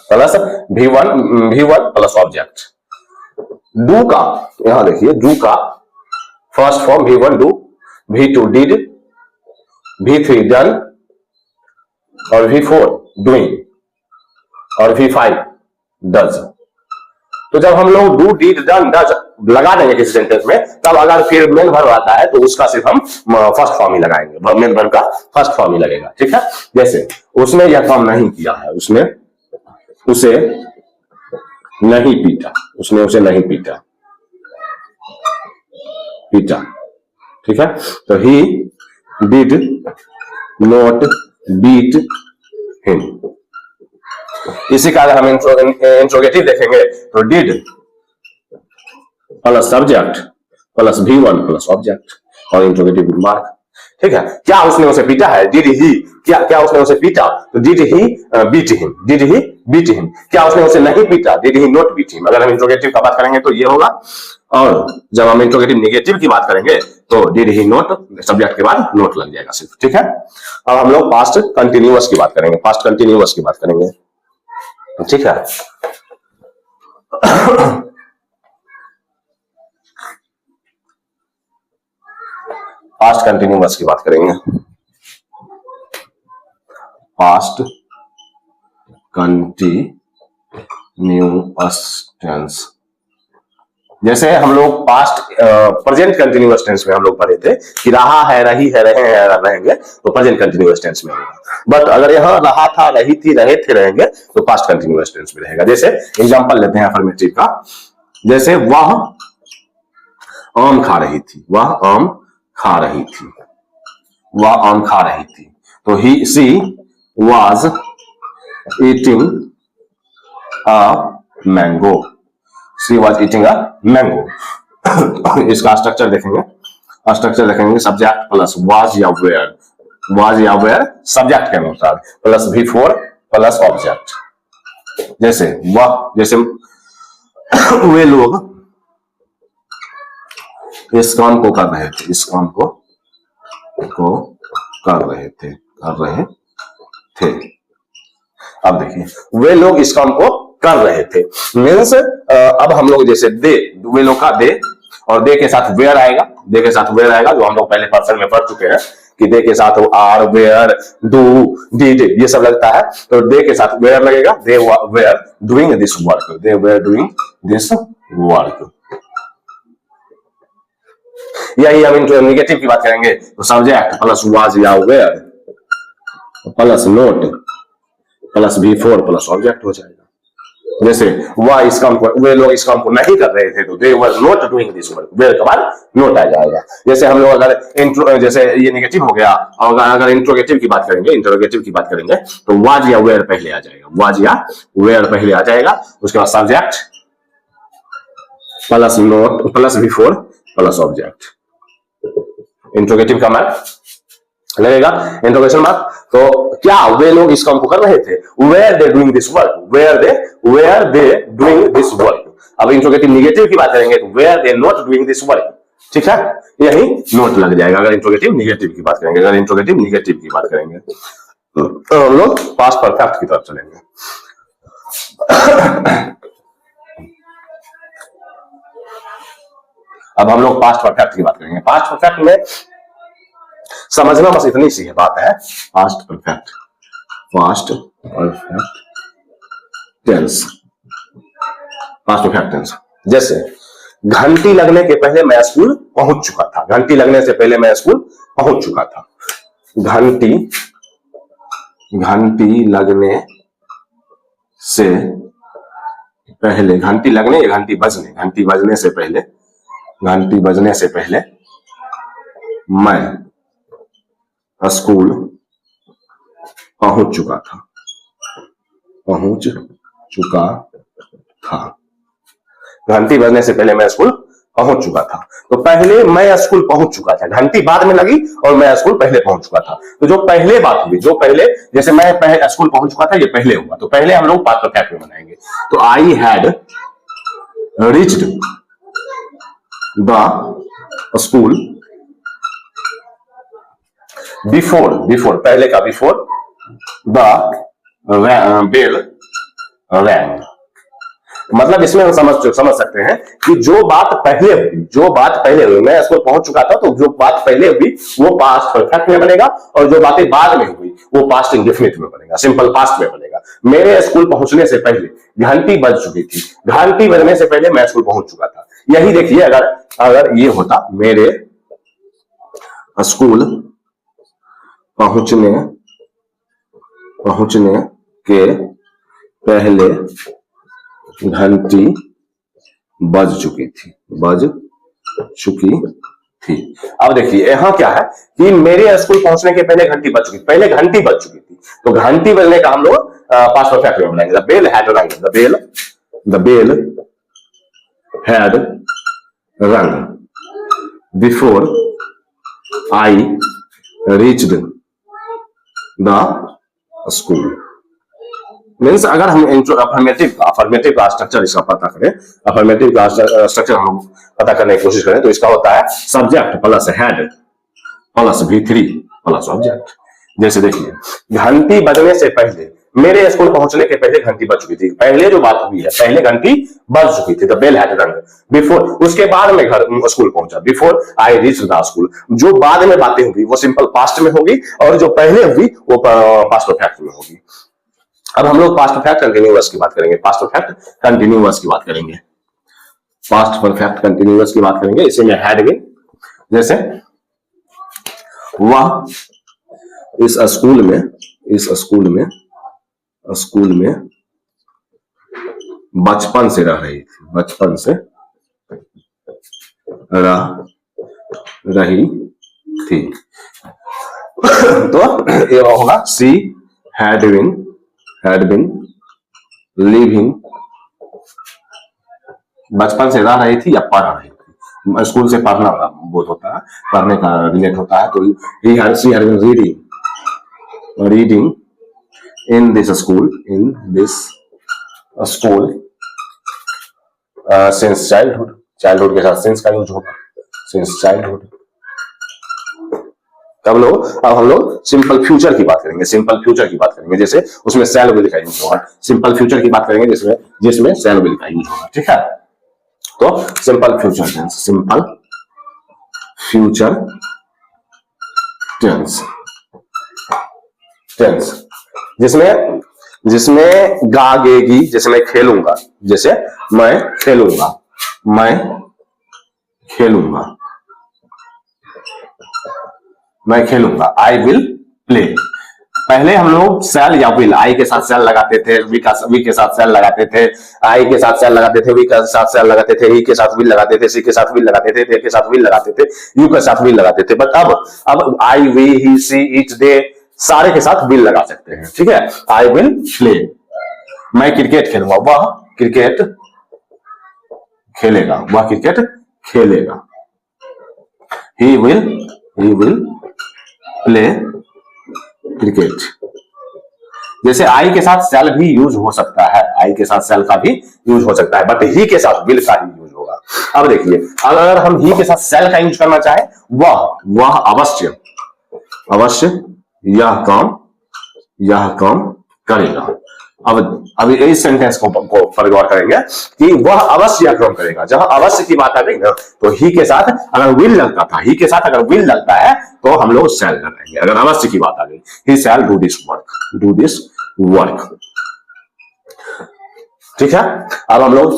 plus V1 plus object. Do का, यहां देखिए, डू का first form V1 do, V2 did, V3 done, और V4 डूइंग, और V5 डज। तो जब हम लोग डू डिड डन डज लगा देंगे किसी सेंटेंस में, तब अगर फिर मेन वर्ब आता है तो उसका सिर्फ हम फर्स्ट फॉर्म ही लगाएंगे, मेन वर्ब का फर्स्ट फॉर्म ही लगेगा, ठीक है। जैसे उसने यह काम नहीं किया है, उसने उसे नहीं पीटा, ठीक है। तो he did not beat him. इसी का अगर हम इंट्रोगेटिव देखेंगे तो did plus subject plus V1 plus object और इंट्रोगेटिव मार्क, ठीक है। क्या उसने उसे पीटा है, डिड ही, क्या उसने उसे पीटा, तो डिड ही बीट हिम, क्या उसने उसे नहीं पीटा, did he not beat him. अगर हम इंट्रोगेटिव का बात करेंगे तो ये होगा, और जब हम इंट्रोगेटिव नेगेटिव की बात करेंगे तो डिड ही नॉट, सब्जेक्ट के बाद नोट लग जाएगा सिर्फ, ठीक है। अब हम लोग पास्ट कंटिन्यूअस की बात करेंगे, ठीक है। पास्ट कंटिन्यूअस की बात करेंगे, पास्ट कंटिन्यूअस टेंस, जैसे हम लोग पास्ट प्रेजेंट कंटिन्यूअस टेंस में हम लोग पढ़े थे कि रहा है, रही है, रहे हैं, रहेंगे, तो प्रेजेंट कंटिन्यूअस टेंस में होगा। बट अगर यहाँ रहा था, रही थी, रहे थे, रहेंगे, तो पास्ट कंटिन्यूअस टेंस में रहेगा। जैसे एग्जांपल लेते हैं अफर्मेटिव का। जैसे वह आम खा रही थी, वह आम खा रही थी, वह आम खा रही थी, तो she was eating a mango, she was eating a mango. इसका स्ट्रक्चर देखेंगे, स्ट्रक्चर देखेंगे सब्जेक्ट प्लस वाज या वेयर, वाज या वेयर सब्जेक्ट के अनुसार प्लस बिफोर प्लस ऑब्जेक्ट। जैसे वह, जैसे वे लोग इस काम को कर रहे थे, इस काम को कर रहे थे, कर रहे थे। अब देखिए वे लोग इस काम को कर रहे थे मीन्स अब हम लोग जैसे दे, वे लोग का दे और दे के साथ वेयर आएगा, दे के साथ वेयर आएगा, जो हम लोग पहले पर्सन में पढ़ चुके हैं कि दे के साथ आर, वेयर, डू, डिड ये सब लगता है, तो दे के साथ वेयर लगेगा, they were doing this work, they were doing this work. यही हम निगेटिव की बात करेंगे तो सब्जेक्ट प्लस वाज या were plus not plus before plus object हो जाएगा। जैसे वह इस काम को, वे लोग इस काम को नहीं कर रहे थे, तो they were not doing this work, were के बाद नोट आ जाएगा। जैसे हम लोग अगर इंट्रो, जैसे ये नेगेटिव हो गया, और अगर इंट्रोगेटिव की बात करेंगे, इंट्रोगेटिव की बात करेंगे तो वाज या वेयर पहले आ जाएगा, वाज या वेयर पहले आ जाएगा, उसके बाद subject plus not plus before plus object. Interrogative का मार्क लगेगा, इंट्रोगेशन मार्क। तो क्या वे लोग इस काम को कर रहे थे, were they doing this work, were they doing this work. अब इंट्रोगेटिव निगेटिव की बात करेंगे तो were they not doing this work, ठीक है, यही नोट लग जाएगा अगर इंट्रोगेटिव निगेटिव की बात करेंगे। अगर इंट्रोगेटिव निगेटिव की बात करेंगे तो हम लोग पास्ट परफेक्ट की तरफ चलेंगे। अब हम लोग पास्ट परफेक्ट की बात करेंगे। पास्ट परफेक्ट में समझना बस इतनी सी है बात है, past perfect, past perfect tense, past perfect tense. जैसे घंटी लगने के पहले मैं स्कूल पहुंच चुका था, घंटी लगने से पहले मैं स्कूल पहुंच चुका था। घंटी लगने से पहले, घंटी लगने या घंटी बजने, घंटी बजने से पहले, घंटी बजने से पहले मैं स्कूल पहुंच चुका था, पहुंच चुका था। घंटी बजने से पहले मैं स्कूल पहुंच चुका था, तो पहले मैं स्कूल पहुंच चुका था, घंटी बाद में लगी और मैं स्कूल पहले पहुंच चुका था। तो जो पहले बात हुई, जो पहले, जैसे मैं पहले स्कूल पहुंच चुका था, ये पहले हुआ, तो पहले हम लोग पास्ट परफेक्ट में बनाएंगे। तो I had reached the school before, पहले का बिफोर द बेल रैंग। मतलब इसमें हम समझ सकते हैं कि जो बात पहले हुई, जो बात पहले हुई, मैं स्कूल पहुंच चुका था, तो जो बात पहले हुई वो पास्ट परफेक्ट में बनेगा, और जो बातें बाद में हुई वो पास्ट इंडेफिनिट में बनेगा, सिंपल पास्ट में बनेगा। मेरे स्कूल पहुंचने से पहले घंटी बज चुकी थी, घंटी बजने से पहले मैं स्कूल पहुंच चुका था। यही देखिए, अगर ये होता मेरे स्कूल पहुंचने के पहले घंटी बज चुकी थी, अब देखिए यहां क्या है कि मेरे स्कूल पहुंचने के पहले घंटी बज चुकी थी, पहले घंटी बज चुकी थी, तो घंटी बजने का हम लोग पास्ट परफेक्ट में बनाएंगे। द बेल हैड रंग, द बेल हैड रंग before I reached the school. Means अगर हम अफर्मेटिव का स्ट्रक्चर इसका पता करें, अफर्मेटिव का स्ट्रक्चर हम पता करने की कोशिश करें, तो इसका होता है subject plus head plus V3 plus object. जैसे देखिए घंटी बजने से पहले, मेरे स्कूल पहुंचने के पहले घंटी बज चुकी थी, पहले जो बात हुई है, पहले घंटी बज चुकी थी, द बेल हैड रंग बिफोर, उसके बाद में स्कूल पहुंचा, before I reached the school. जो बाद में बातें होंगी वो सिंपल पास्ट में होगी, और जो पहले हुई वो पास्ट परफेक्ट में होगी। अब हम लोग पास्ट परफेक्ट कंटिन्यूअस की बात करेंगे, पास्ट परफेक्ट कंटिन्यूअस की बात करेंगे। पास्ट परफेक्ट कंटिन्यूअस की बात करेंगे, इसी में हैड बीन। जैसे वह इस स्कूल में बचपन से रह रही थी, बचपन से रह रही थी। तो ये होगा सी हैड बिन लिविंग, बचपन से रह रही थी या पढ़ रही थी, स्कूल से पढ़ना बोध होता है, पढ़ने का रिलेट होता है। तो she had been reading in this school since childhood के साथ सिंस का यूज होगा, सिंस चाइल्डहुड। अब हम लोग सिंपल फ्यूचर की बात करेंगे, जैसे उसमें शैल विल का यूज होगा। सिंपल फ्यूचर की बात करेंगे जिसमें शैल विल का यूज होगा, ठीक है। तो सिंपल फ्यूचर टेंस जिसमें गागेगी, जैसे मैं खेलूंगा, जैसे मैं खेलूंगा, आई विल प्ले। पहले हम लोग सेल या विल, आई के साथ सेल लगाते थे, वी के साथ सेल लगाते थे, आई के साथ सेल लगाते थे, वी के साथ सेल लगाते थे, ई के साथ विल लगाते थे, सी के साथ विल लगाते थे, दे के साथ विल लगाते थे, यू के साथ विल लगाते थे। बट अब आई, वी, ही, सी, इट, दे सारे के साथ विल लगा सकते हैं, ठीक है। आई विल प्ले, मैं क्रिकेट खेलूंगा, वह क्रिकेट खेलेगा, ही विल प्ले क्रिकेट। जैसे आई के साथ सेल भी यूज हो सकता है, आई के साथ सेल का भी यूज हो सकता है, बट ही के साथ विल का ही यूज होगा। अब देखिए, अगर हम ही के साथ सेल का यूज करना चाहे, वह अवश्य यह काम करेगा। अब इस सेंटेंस को पर गौर करेंगे कि वह अवश्य यह काम करेगा। जब अवश्य की बात आ गई ना, तो ही के साथ अगर विल लगता था, ही के साथ अगर विल लगता है तो हम लोग शैल लगाएंगे। अगर अवश्य की बात आ गई, ही शैल डू दिस वर्क, ठीक है। अब हम लोग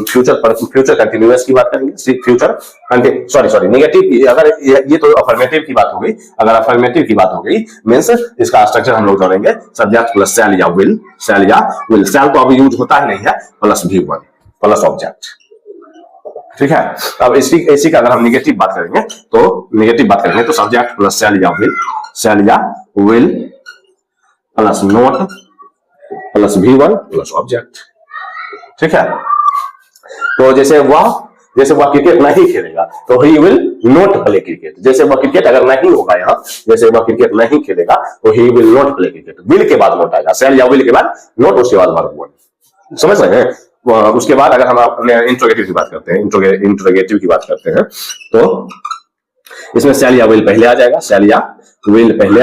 फ्यूचर कंटिन्यूअस की बात करेंगे। फ्यूचर सॉरी नेगेटिव, अगर ये तो अफर्मेटिव की बात हो गई। अगर अफर्मेटिव की बात हो गई मींस इसका स्ट्रक्चर हम लोग जोड़ेंगे सब्जेक्ट प्लस शैल या विल। शैल तो अभी यूज होता ही नहीं है, प्लस V1 प्लस ऑब्जेक्ट, ठीक है। अब इसी का अगर हम नेगेटिव बात करेंगे तो सब्जेक्ट प्लस शैल या will plus not plus V1 plus object, ठीक है। तो जैसे वह क्रिकेट नहीं खेलेगा तो he will not play cricket. जैसे वह क्रिकेट अगर नहीं होगा यहाँ, जैसे वह क्रिकेट नहीं खेलेगा तो he will not play cricket. Will के बाद नॉट आएगा, शैल या विल के बाद नॉट, उसके बाद वर्ब वन, समझ रहे हैं। उसके बाद अगर हम अपने इंट्रोगेटिव की बात करते हैं, तो इसमें शैल या विल पहले आ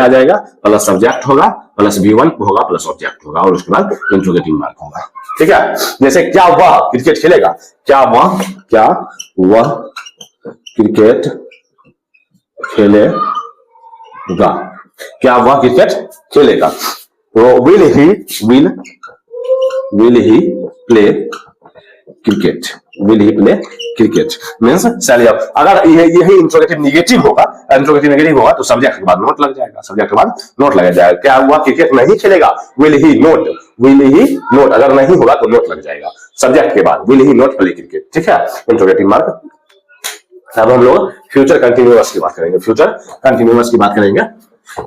जाएगा, प्लस सब्जेक्ट होगा, प्लस V1 होगा, प्लस ऑब्जेक्ट होगा, और उसके बाद इंट्रोगेटिव मार्क होगा, ठीक है। जैसे क्या वह क्रिकेट खेलेगा, क्या वह क्रिकेट खेलेगा, तो will he play cricket means shall या। अगर यही इंट्रोगेटिव नेगेटिव होगा तो सब्जेक्ट के बाद नोट लग जाएगा, क्या हुआ क्रिकेट नहीं खेलेगा, विल ही नोट, अगर नहीं होगा तो नोट लग जाएगा सब्जेक्ट के बाद, will he note play cricket, ठीक है, इंट्रोगेटिव मार्क। अब हम लोग फ्यूचर कंटिन्यूअस की बात करेंगे,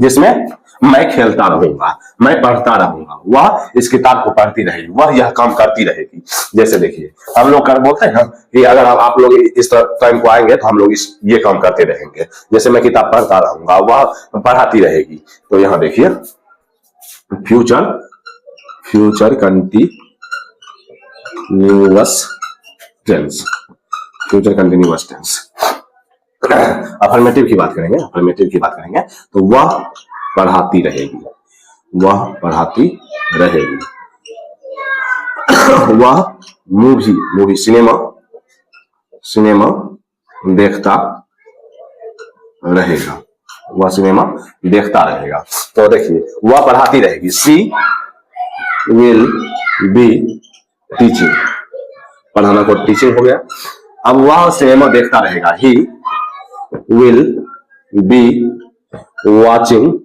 जिसमें मैं खेलता रहूंगा, मैं पढ़ता रहूंगा, वह इस किताब को पढ़ती रहेगी, वह यह काम करती रहेगी। जैसे देखिए, हम लोग बोलते हैं ना कि अगर आप लोग इस टाइम को आएंगे तो हम लोग ये काम करते रहेंगे। जैसे मैं किताब पढ़ता रहूंगा, वह पढ़ाती रहेगी। तो यहां देखिए, फ्यूचर कंटिन्यूअस टेंस। अफर्मेटिव की बात करेंगे तो वह पढ़ाती रहेगी, वह मूवी सिनेमा देखता रहेगा, तो देखिए वह पढ़ाती रहेगी, सी विल बी टीचिंग, पढ़ाना को टीचिंग हो गया। अब वह सिनेमा देखता रहेगा, he will be watching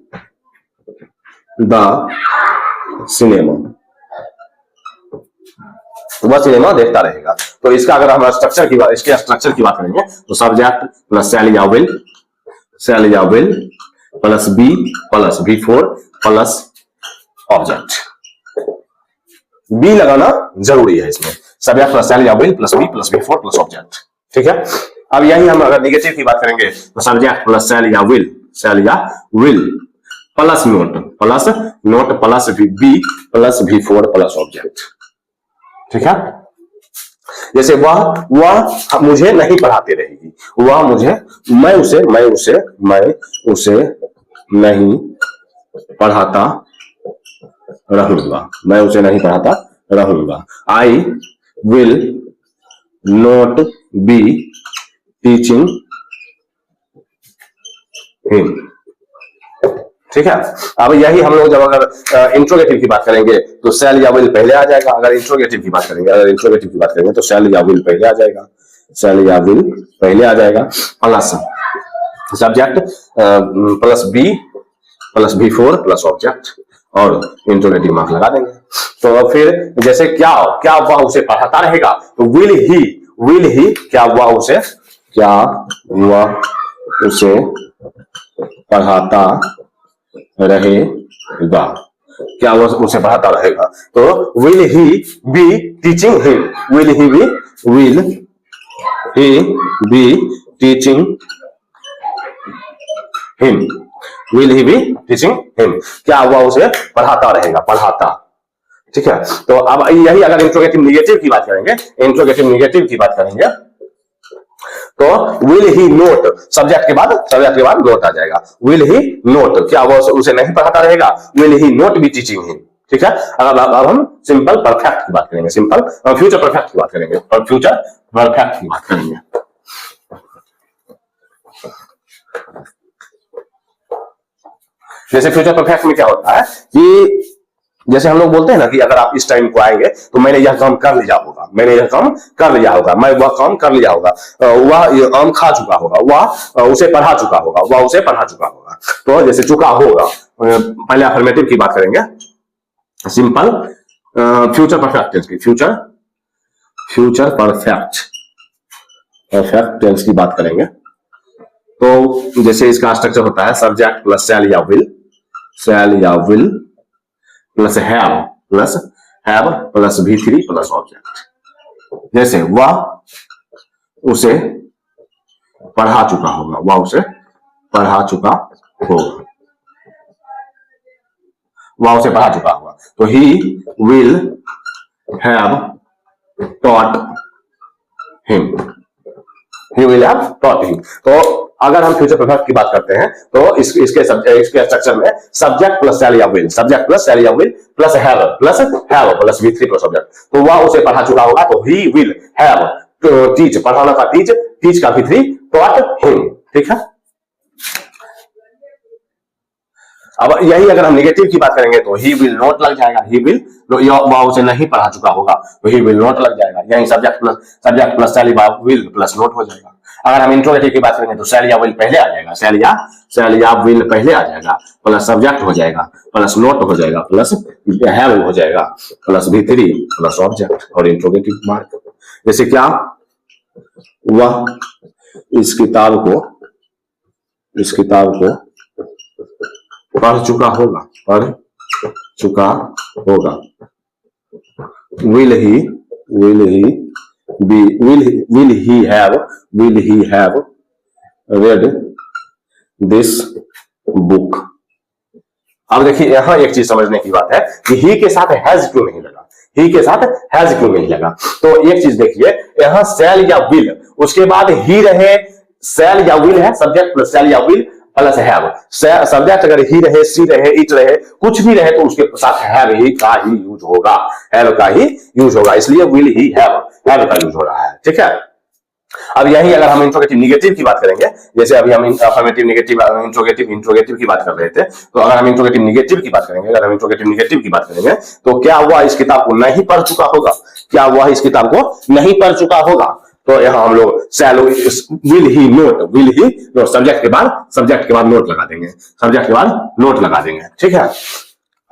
the cinema, वह सिनेमा देखता रहेगा। तो इसका अगर हम स्ट्रक्चर की बात, इसके स्ट्रक्चर की बात करेंगे तो सब्जेक्ट प्लस शैल या will plus be plus V4 plus object. Be लगाना जरूरी है इसमें, सब्जेक्ट प्लस शैल या will plus be plus V4 plus object, ठीक है। अब यही हम अगर निगेटिव की बात करेंगे तो सब्जेक्ट प्लस शैल या will plus not plus be plus V4 plus object, ठीक है। जैसे वह मुझे नहीं पढ़ाती रहेगी, वह मुझे, मैं उसे नहीं पढ़ाता रहूंगा, मैं उसे नहीं पढ़ाता रहूंगा। I will not be teaching him, ठीक है। अब यही हम लोग जब अगर इंट्रोगेटिव की बात करेंगे तो शैल या विल पहले आ जाएगा। अगर इंट्रोगेटिव की बात करेंगे तो शैल या विल पहले आ जाएगा, plus subject plus be plus V4 plus object और इंट्रोगेटिव मार्क लगा देंगे। तो फिर जैसे क्या वह उसे पढ़ाता रहेगा, तो विल ही क्या वह उसे पढ़ाता रहेगा, क्या वो उसे पढ़ाता रहेगा। तो will he be teaching him, will he be teaching him, क्या वह उसे पढ़ाता रहेगा, ठीक है। तो अब यही अगर इंट्रोगेटिव निगेटिव की बात करेंगे तो विल ही नोट, सब्जेक्ट के बाद नोट आ जाएगा। विल ही नोट, क्या वो उसे नहीं पढ़ाता रहेगा, will he note be teaching him, ठीक है। अब हम सिंपल परफेक्ट की बात करेंगे, फ्यूचर परफेक्ट की बात करेंगे, जैसे फ्यूचर परफेक्ट में क्या होता है कि जैसे हम लोग बोलते हैं ना कि अगर आप इस टाइम को आएंगे तो मैंने यह काम कर लिया होगा, मैं वह काम कर लिया होगा, वह आम खा चुका होगा, वह उसे पढ़ा चुका होगा, तो जैसे चुका होगा, पहले अफर्मेटिव की बात करेंगे, सिंपल फ्यूचर परफेक्ट टेंस की फ्यूचर परफेक्ट टेंस की बात करेंगे तो जैसे इसका स्ट्रक्चर होता है सब्जेक्ट प्लस शैल या will plus have plus V3 plus object. जैसे वह उसे पढ़ा चुका होगा, तो he will have taught him, तो अगर हम फ्यूचर परफेक्ट की बात करते हैं तो इसके स्ट्रक्चर में सब्जेक्ट प्लस शैल या will plus have plus V3 plus object, तो वह उसे पढ़ा चुका होगा, तो ही विल हैव टीच, पढ़ाना का टीच का V3 टॉट हिम, ठीक है। अब यही अगर हम नेगेटिव की बात करेंगे तो ही विल नॉट लग जाएगा, वह उसे नहीं पढ़ा चुका होगा तो ही विल नॉट लग जाएगा, यही सब्जेक्ट प्लस शैल या विल प्लस नॉट हो जाएगा। अगर हम इंट्रोगेटिव की बात करेंगे तो शैल या विल पहले आ जाएगा, शैल या विल पहले आ जाएगा, प्लस सब्जेक्ट हो जाएगा, प्लस नोट हो जाएगा, प्लस हैव हो जाएगा, प्लस V3 प्लस ऑब्जेक्ट और इंट्रोगेटिव मार्क। जैसे क्या वह इस किताब को पढ़ चुका होगा, will he have read this book। अब देखिए यहां एक चीज समझने की बात है कि ही के साथ हैज क्यों नहीं लगा, तो एक चीज देखिए यहां शैल या विल, उसके बाद ही रहे, शैल या विल है, सब्जेक्ट प्लस शैल या विल प्लस हैव, सब्जेक्ट अगर ही रहे, सी रहे, इट रहे, कुछ भी रहे तो उसके साथ हैव का ही यूज होगा, इसलिए विल ही हैव का यूज हो रहा है, ठीक है। अब यही अगर हम इंट्रोगेटिव निगेटिव की बात करेंगे, जैसे अभी हम अफर्मेटिव नेगेटिव इंट्रोगेटिव की बात कर रहे थे, तो अगर हम इंट्रोगेटिव निगेटिव की बात करेंगे, तो क्या वह इस किताब को नहीं पढ़ चुका होगा? क्या वह इस किताब को नहीं पढ़ चुका होगा? तो यहाँ हम लोग शैल विल ही नोट, सब्जेक्ट के बाद नोट लगा देंगे, ठीक है।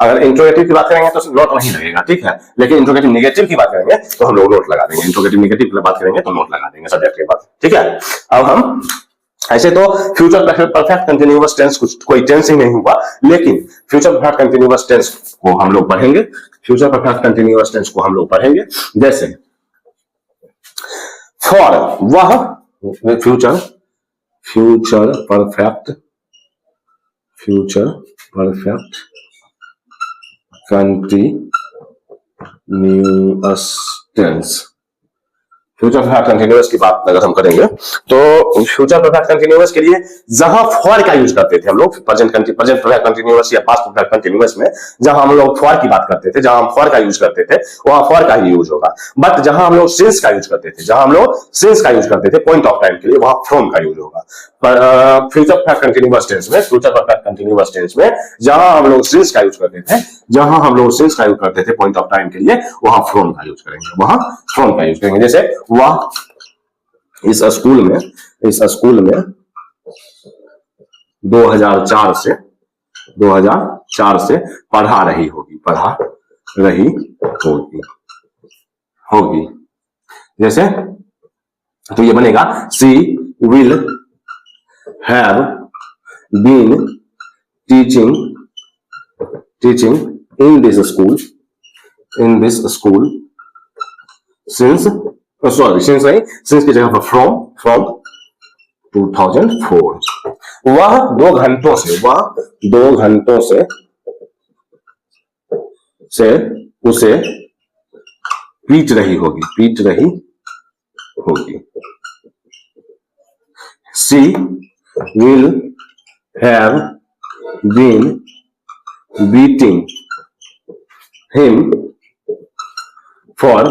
अगर इंट्रोगेटिव की बात करेंगे तो नोट नहीं लगेगा, ठीक है, लेकिन इंट्रोगेटिव निगेटिव की बात करेंगे तो हम लोग नोट लगा देंगे। इंट्रोगेटिव निगेटिव की बात करेंगे तो नोट लगा देंगे सब्जेक्ट के बाद, ठीक है। अब हम ऐसे तो फ्यूचर परफेक्ट कंटिन्यूअस टेंस कोई टेंस ही नहीं हुआ, लेकिन फ्यूचर परफेक्ट कंटिन्यूअस टेंस को हम लोग पढ़ेंगे। जैसे फॉर, वह future perfect continuous tense, future perfect continuous की बात अगर हम करेंगे तो फ्यूचर परफेक्ट कंटिन्यूअस के लिए जहां फॉर का यूज करते थे हम लोग प्रेजेंट परफेक्ट कंटिन्यूअस या पास्ट परफेक्ट कंटिन्यूअस में, जहां हम लोग फॉर की बात करते थे, जहां हम फॉर का यूज करते थे, वहां फॉर का ही यूज होगा। बट जहां हम लोग सिंस का यूज करते थे, पॉइंट ऑफ टाइम के लिए, वहां फ्रॉम का यूज होगा। पर फ्यूचर परफेक्ट कंटिन्यूअस टेंस में जहां हम लोग सिंस का यूज करते थे पॉइंट ऑफ टाइम के लिए, वहां फ्रॉम का यूज करेंगे। जैसे वह इस स्कूल में 2004 से पढ़ा रही होगी। जैसे तो ये बनेगा she will have been teaching in this school since की जगह पर फ्रॉम 2004। वह 2 घंटों से उसे पीट रही होगी। She will have been beating him for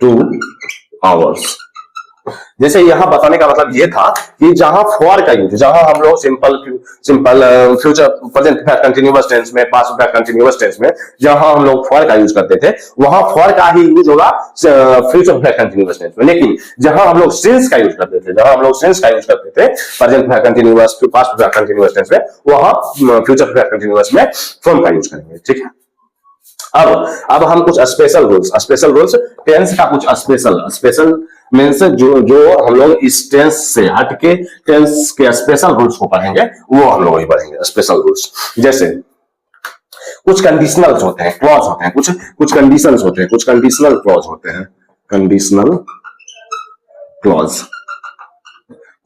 2 hours। जैसे यहां बताने का मतलब ये था कि जहां फॉर का यूज, जहां हम लोग simple future present perfect continuous tense में, पास्ट परफेक्ट कंटिन्यूअस टेंस में जहां हम लोग फॉर का यूज करते थे, वहां फॉर का ही यूज होगा फ्यूचर परफेक्ट कंटिन्यूअस टेंस में। लेकिन जहां हम लोग सिंस का यूज करते थे present perfect continuous, past perfect continuous tense में, वहां फ्यूचर परफेक्ट कंटिन्यूअस में फ्रॉम का यूज करेंगे, ठीक है। अब हम कुछ स्पेशल रूल्स टेंस का, कुछ स्पेशल मीन्स जो हम लोग इस टेंस से हटके टेंस के स्पेशल रूल्स को पढ़ेंगे, वो हम लोग ही पढ़ेंगे स्पेशल रूल्स। जैसे कुछ कंडीशनल्स होते हैं, क्लॉज होते हैं, कुछ कंडीशंस होते हैं, कुछ कंडीशनल क्लॉज होते हैं,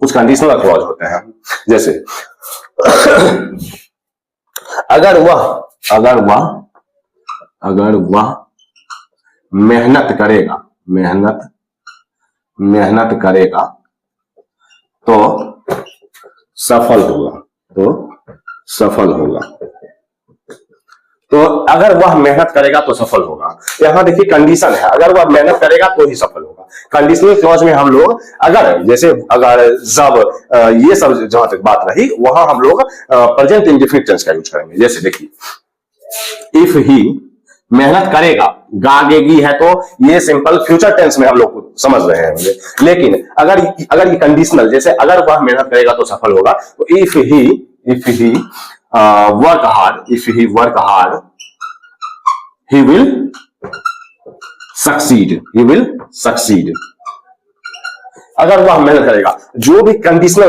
कुछ कंडीशनल क्लॉज होते हैं। जैसे अगर वह मेहनत करेगा तो सफल होगा। तो अगर वह मेहनत करेगा तो सफल होगा, यहां देखिए कंडीशन है, अगर वह मेहनत करेगा तो ही सफल होगा। कंडीशनल क्लॉज में हम लोग अगर जब ये सब जहां तक बात रही, वहां हम लोग प्रेजेंट इंडेफिनिट टेंस का यूज करेंगे। जैसे देखिए इफ ही मेहनत करेगा, गागेगी है तो ये सिंपल फ्यूचर टेंस में हम लोग समझ रहे हैं, लेकिन अगर ये कंडीशनल, जैसे अगर वह मेहनत करेगा तो सफल होगा, तो if he work hard he will succeed। अगर वह मेहनत करेगा, जो भी कंडीशनल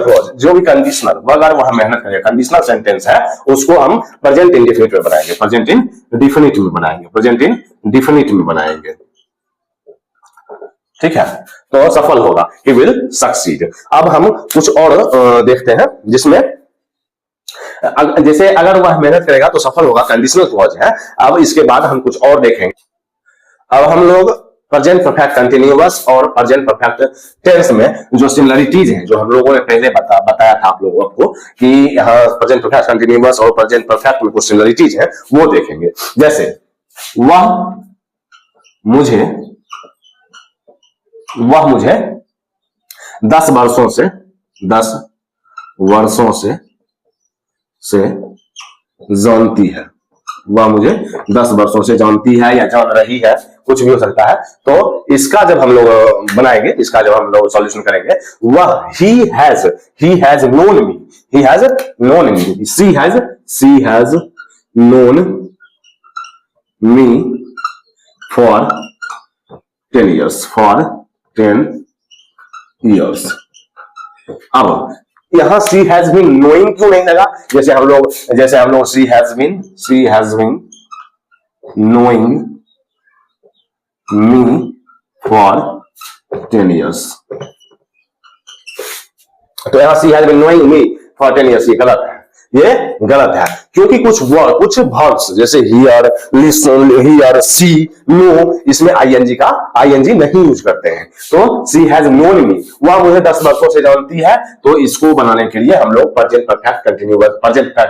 अगर वह मेहनत करेगा, कंडीशनल सेंटेंस है, उसको हम प्रेजेंट इंडेफिनिट में बनाएंगे, ठीक है। तो सफल होगा, he will succeed। अब हम कुछ और देखते हैं, जिसमें जैसे अगर वह मेहनत करेगा तो सफल होगा, कंडीशनल क्लॉज है। अब इसके बाद हम कुछ और देखेंगे। अब हम लोग प्रेजेंट परफेक्ट कंटिन्यूअस और प्रेजेंट परफेक्ट टेंस में जो सिमिलरिटीज हैं, जो हम लोगों ने पहले बताया था आप लोगों को कि यहाँ प्रेजेंट परफेक्ट कंटिन्यूअस और प्रेजेंट परफेक्ट में कुछ सिमिलरिटीज हैं, वो देखेंगे। जैसे वह मुझे 10 वर्षों से 10 वर्षों से जानती है, वह मुझे 10 वर्षों से जानती है या जान रही है, कुछ भी हो सकता है। तो इसका जब हम लोग बनाएंगे, इसका जब हम लोग सॉल्यूशन करेंगे, वह he has known me, he has known me, she has known me for 10 years। अब यहां सी हैज बीन नोइंग क्यों नहीं लगा? जैसे हम लोग she has been knowing me for 10 years, तो यहां she has been knowing me for 10 years, ये गलत है, ये गलत है, क्योंकि कुछ वर्ब्स जैसे hear, listen, hear, see, know, इसमें आईएनजी नहीं यूज करते हैं। तो सी हैज नोन मी, वह मुझे 10 वर्षों से जानती है, तो इसको बनाने के लिए हम लोग प्रेजेंट परफेक्ट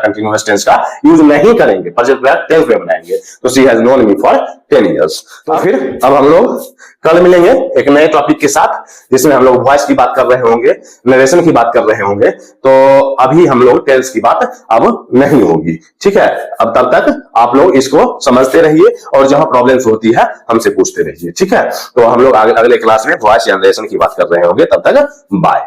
कंटीन्यूअस टेंस का यूज नहीं करेंगे, प्रेजेंट परफेक्ट टेंस में बनाएंगे। तो she has known me for 10 years। तो फिर अब हम लोग कल मिलेंगे एक नए टॉपिक के साथ, जिसमें हम लोग वॉइस की बात कर रहे होंगे, नरेशन की बात कर रहे होंगे। तो अभी हम लोग टेंस की बात अब नहीं होगी, ठीक है। अब तब तक आप लोग इसको समझते रहिए और जहां प्रॉब्लम्स होती है हमसे पूछते रहिए, ठीक है। तो हम लोग अगले क्लास में वॉइस या नरेशन की बात कर रहे होंगे, तब तक बाय।